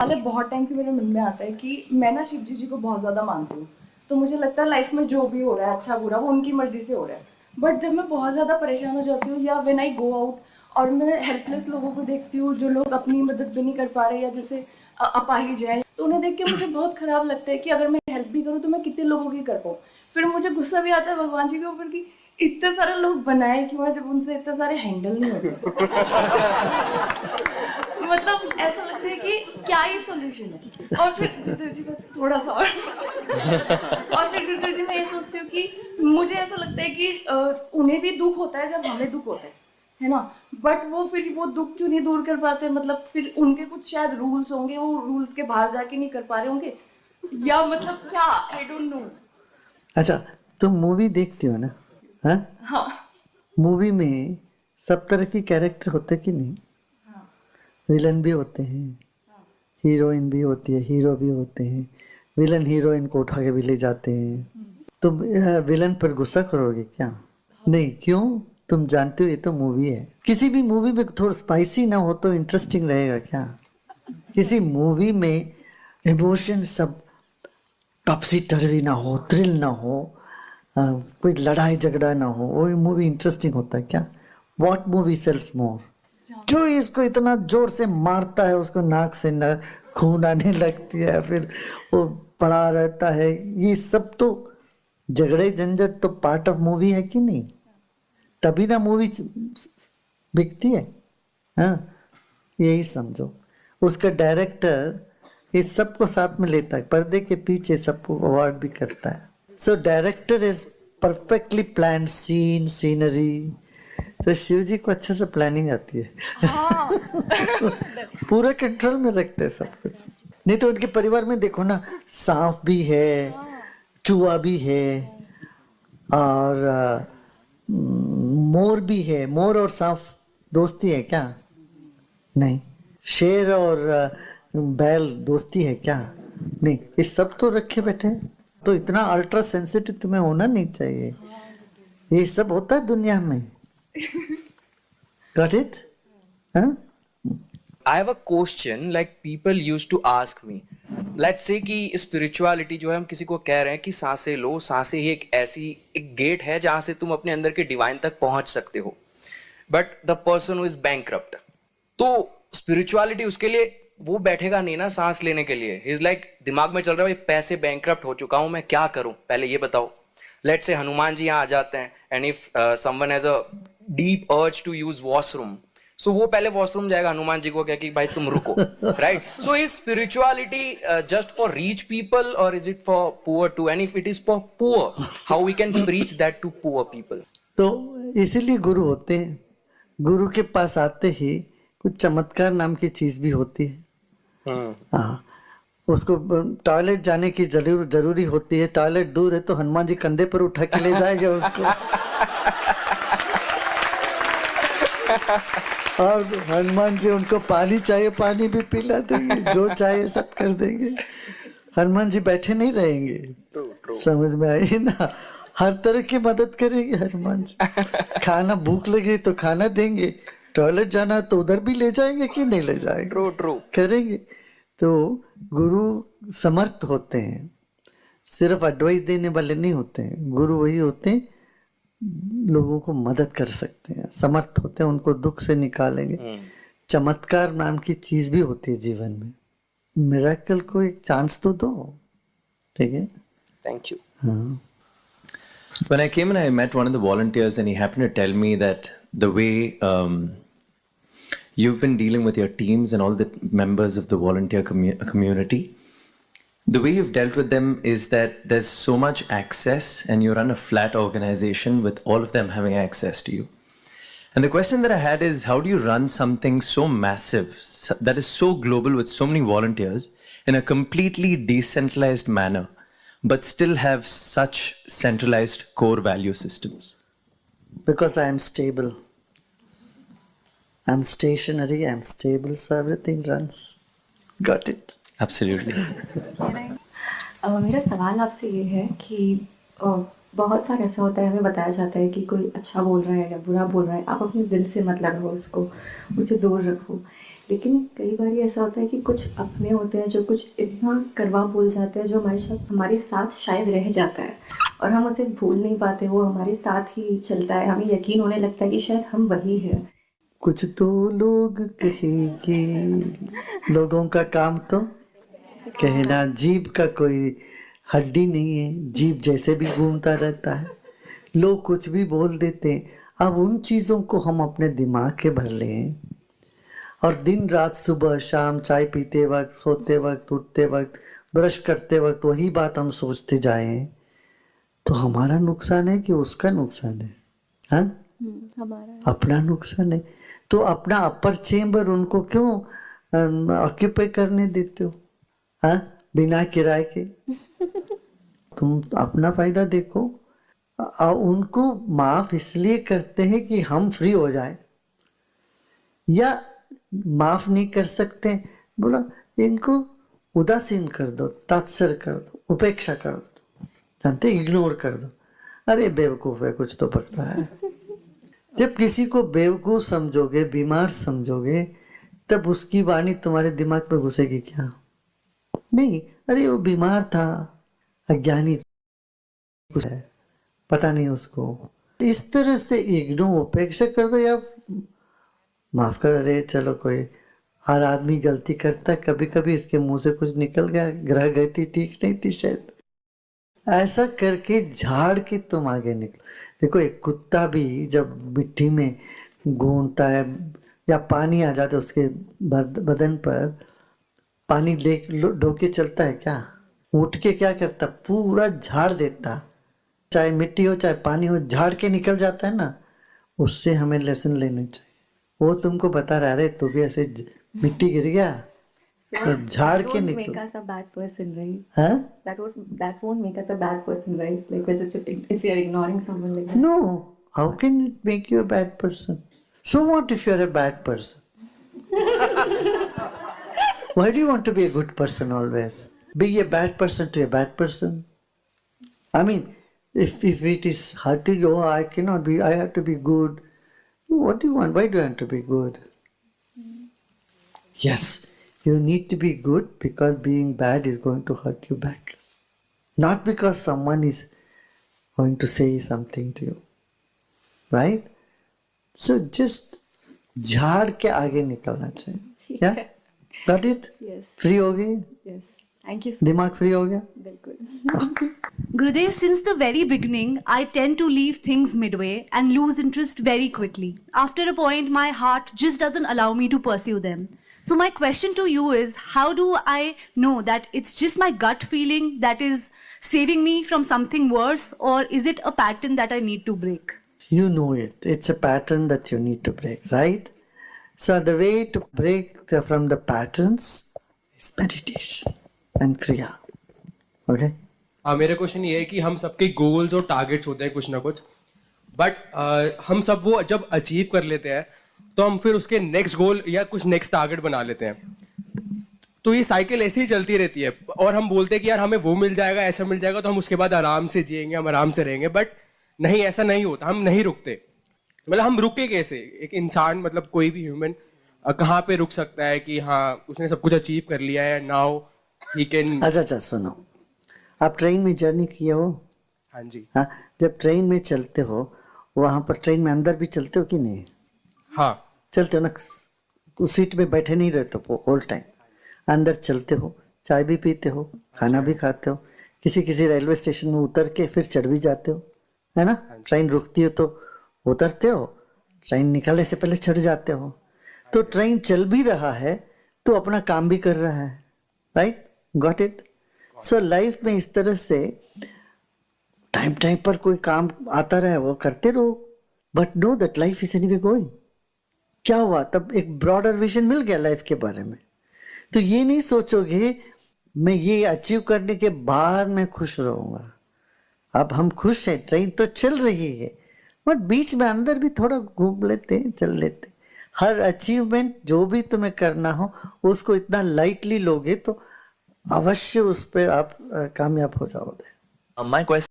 हालांकि बहुत टाइम से मेरे मन में आता है कि मैं ना शिव जी को बहुत ज़्यादा मानती हूँ, तो मुझे लगता है लाइफ में जो भी हो रहा है अच्छा बुरा वो उनकी मर्जी से हो रहा है। बट जब मैं बहुत ज़्यादा परेशान हो जाती हूँ या व्हेन आई गो आउट और मैं हेल्पलेस लोगों को देखती हूँ जो लोग अपनी मदद भी नहीं कर पा रहे या जैसे अपाहिज है, तो उन्हें देख के मुझे बहुत खराब लगता है कि अगर मैं हेल्प भी करूँ तो मैं कितने लोगों की कर पाऊँ। फिर मुझे गुस्सा भी आता है भगवान जी के ऊपर कि इतने सारे लोग बनाए क्यों है जब उनसे इतने सारे हैंडल नहीं होते। मतलब ऐसा लगता है कि क्या ये सॉल्यूशन है। और फिर गुरुदेव जी का थोड़ा सा और फिर गुरुदेव जी मैं ये सोचती हूँ कि मुझे ऐसा लगता है कि उन्हें भी दुख होता है जब हमें दुख होता है ना। बट वो फिर वो दुख क्यों नहीं दूर कर पाते, मतलब फिर उनके कुछ शायद रूल्स होंगे, वो रूल्स के बाहर जाके नहीं कर पा रहे होंगे या मतलब क्या, आई डोंट नो। अच्छा, तुम मूवी देखती हो ना? हाँ, हाँ मूवी में सब तरह के कैरेक्टर होते कि नहीं? हाँ विलन भी होते हैं, हीरोइन भी होती है, हीरो भी होते हैं। विलन हीरोइन को उठा के भी ले जाते हैं। तुम विलन पर गुस्सा करोगे क्या? नहीं, क्यों? तुम जानते हो ये तो मूवी है। किसी भी मूवी में थोड़ा स्पाइसी ना हो तो इंटरेस्टिंग रहेगा क्या? किसी मूवी में इमोशन सब टॉपसी टर्वी ना हो, थ्रिल ना हो, कोई लड़ाई झगड़ा ना हो, वो मूवी इंटरेस्टिंग होता है क्या? व्हाट मूवी सेल्स मोर? जो इसको इतना जोर से मारता है उसको नाक से न खून आने लगती है, फिर वो पड़ा रहता है, ये सब तो झगड़े झंझट तो पार्ट ऑफ मूवी है कि नहीं? तभी ना मूवी बिकती है। हाँ, यही समझो। उसका डायरेक्टर इस सबको साथ में लेता है, पर्दे के पीछे सबको अवार्ड भी करता है। So director is perfectly plan scene scenery. तो शिव जी को अच्छे से प्लानिंग आती है। हाँ पूरे कंट्रोल में रखते हैं सब कुछ। नहीं तो उनके परिवार में देखो ना, सांप भी है, चूहा भी है, और मोर भी है। मोर और सांप दोस्ती है क्या? नहीं। शेर और बैल दोस्ती है क्या? नहीं। ये सब तो रखे बैठे हैं। तो इतना अल्ट्रा सेंसिटिव तुम्हें होना नहीं चाहिए। ये सब होता है दुनिया में। Got it? हाँ? I have a question like people used to ask me. Let's say कि spirituality जो है हम किसी को कह रहे हैं कि सांसें लो, सांसें ही एक ऐसी एक गेट है जहां से तुम अपने अंदर के डिवाइन तक पहुंच सकते हो. But the person who is bankrupt, तो spirituality उसके लिए वो बैठेगा नहीं ना सांस लेने के लिए. He's like दिमाग में चल रहा है भाई पैसे bankrupt हो चुका हूं मैं क्या करूं पहले ये बताओ. Let's say हनुमान जी यहाँ आ जाते हैं and if someone has a deep urge to use washroom, सो वो पहले वॉशरूम जाएगा हनुमान जी को कह कि भाई तुम रुको, right? So is spirituality just for rich people or is it for poor too? And if it is for poor, how we can preach that to poor people? तो इसीलिए गुरु होते हैं। गुरु के पास आते ही कुछ चमत्कार नाम की चीज भी होती है। हाँ, उसको टॉयलेट जाने की जरूरी होती है। टॉयलेट दूर है तो हनुमान जी कंधे पर उठा के ले जाएंगे उसको। और हनुमान जी उनको पानी चाहिए पानी भी पिला देंगे, जो चाहिए सब कर देंगे। हनुमान जी बैठे नहीं रहेंगे। समझ में आई ना? हर तरह की मदद करेंगे हनुमान जी। खाना भूख लगे तो खाना देंगे, टॉयलेट जाना तो उधर भी ले जाएंगे कि नहीं ले जाएंगे? ट्रू करेंगे। तो गुरु समर्थ होते हैं, सिर्फ एडवाइस देने वाले नहीं होते हैं। गुरु वही होते हैं लोगों को मदद कर सकते हैं, समर्थ होते हैं, उनको दुख से निकालेंगे। चमत्कार नाम की चीज भी होती है जीवन में। मिरेकल को एक चांस तो दो, ठीक है? Thank you. हाँ। When I came and I met one of the volunteers, and he happened to tell me that the way you've been dealing with your teams and all the members of the volunteer community, the way you've dealt with them is that there's so much access and you run a flat organization with all of them having access to you. And the question that I had is, how do you run something so massive, that is so global with so many volunteers in a completely decentralized manner, but still have such centralized core value systems? Because I am stable. I'm stationary, I'm stable, so everything runs. Got it? Absolutely. मेरा सवाल आपसे ये है कि बहुत बार ऐसा होता है, हमें बताया जाता है कि कोई अच्छा बोल रहा है या बुरा बोल रहा है, आप अपने दिल से मत लगाओ उसको, उसे दूर रखो। लेकिन कई बार ऐसा होता है कि कुछ अपने होते हैं जो कुछ इतना कड़वा बोल जाते हैं जो हमारे साथ शायद रह जाता है और हम उसे भूल नहीं पाते, वो हमारे साथ ही चलता है, हमें यकीन होने लगता है कि शायद हम वही हैं। कुछ तो लोग कहेंगे, लोगों का काम तो कहना। जीभ का कोई हड्डी नहीं है, जीभ जैसे भी घूमता रहता है, लोग कुछ भी बोल देते हैं। अब उन चीज़ों को हम अपने दिमाग के भर लें और दिन रात सुबह शाम चाय पीते वक्त, सोते वक्त, उठते वक्त, ब्रश करते वक्त वही बात हम सोचते जाएं, तो हमारा नुकसान है कि उसका नुकसान है? हाँ, हमारा अपना नुकसान है। तो अपना अपर चेम्बर उनको क्यों ऑक्यूपाई करने देते हो? हाँ, बिना किराए के। तुम अपना फायदा देखो। उनको माफ इसलिए करते हैं कि हम फ्री हो जाए, या माफ नहीं कर सकते, बोला इनको उदासीन कर दो, तात्सर्य कर दो, उपेक्षा कर दो, जानते, इग्नोर कर दो। अरे बेवकूफ है, कुछ तो पकड़ा है। जब किसी को बेवकूफ समझोगे, बीमार समझोगे, तब उसकी वाणी तुम्हारे दिमाग में घुसेगी क्या? नहीं, अरे वो बीमार था, अज्ञानी कुछ है, पता नहीं उसको। इस तरह से इग्नोर, उपेक्षा कर दो या माफ कर, अरे चलो कोई, हर आदमी गलती करता है, कभी कभी इसके मुंह से कुछ निकल गया, ग्रह गति ठीक नहीं थी शायद, ऐसा करके झाड़ के तुम आगे निकलो। देखो, एक कुत्ता भी जब मिट्टी में घूमता है या पानी आ जाता है उसके बदन पर, पानी ढो के चलता है क्या? उठ के क्या करता? पूरा झाड़ देता, चाहे मिट्टी हो चाहे पानी हो, झाड़ के निकल जाता है ना। उससे हमें लेसन लेना चाहिए। वो तुमको बता रहा है, तू भी ऐसे मिट्टी गिर गया तो झाड़ के निकल। Make us a bad person, right? Huh? That won't make us a bad person, right? Like we're just if you're ignoring someone like that. No, how can it make you a bad person? So what if you're a bad person? Why do you want to be a good person always? Be a bad person to a bad person. I mean, if it is hurting you, oh, I cannot be, I have to be good. What do you want? Why do you want to be good? Yes, you need to be good because being bad is going to hurt you back. Not because someone is going to say something to you. Right? So just झाड़ के आगे निकलना चाहिए। क्या? Got it? Yes. Free हो गई? Yes. Thank you so दिमाग free हो गया? बिल्कुल। Gurudev, since the very beginning, I tend to leave things midway and lose interest very quickly. After a point, my heart just doesn't allow me to pursue them. So my question to you is, how do I know that it's just my gut feeling that is saving me from something worse, or is it a pattern that I need to break? You know it. It's a pattern that you need to break, right? So the way to break from the patterns is meditation and kriya. Okay? हाँ, मेरा question ये है कि हम सबके goals और targets होते हैं कुछ ना कुछ, बट हम सब वो जब अचीव कर लेते हैं तो हम फिर उसके नेक्स्ट गोल या कुछ नेक्स्ट टारगेट बना लेते हैं। तो ये साइकिल ऐसी ही चलती रहती है और हम बोलते हैं कि यार हमें वो मिल जाएगा, ऐसा मिल जाएगा, तो हम उसके बाद आराम से जिएंगे, हम आराम से रहेंगे। बट नहीं, ऐसा नहीं होता, हम नहीं रुकते। मतलब हम रुके कैसे? एक इंसान, मतलब कोई भी ह्यूमन कहाँ पे रुक सकता है कि हाँ उसने सब कुछ अचीव कर लिया है, नाउ ही कैन। अच्छा, सुनो, आप ट्रेन में जर्नी किए हो? हाँ जी। हाँ, जब ट्रेन में चलते हो, वहाँ पर ट्रेन में अंदर भी चलते हो कि नहीं? हाँ, चलते हो ना, उस सीट में बैठे नहीं रहते हो होल टाइम, अंदर चलते हो, चाय भी पीते हो, खाना भी खाते हो, किसी रेलवे स्टेशन में उतर के फिर चढ़ भी जाते हो, है ना? ट्रेन रुकती हो तो उतरते हो, ट्रेन निकलने से पहले चढ़ जाते हो। तो ट्रेन चल भी रहा है तो अपना काम भी कर रहा है, right? Got it? So life में इस तरह से टाइम पर कोई काम आता रहे, वो करते रहो, but know that life is anyway going. क्या हुआ तब? एक ब्रॉडर विजन मिल गया लाइफ के बारे में। तो ये नहीं सोचोगे मैं ये अचीव करने के बाद मैं खुश रहूंगा। अब हम खुश हैं, ट्रेन तो चल रही है, बट बीच में अंदर भी थोड़ा घूम लेते हैं, चल लेते हैं। हर अचीवमेंट जो भी तुम्हें करना हो उसको इतना लाइटली लोगे तो अवश्य उस पर आप कामयाब हो जाओगे। My question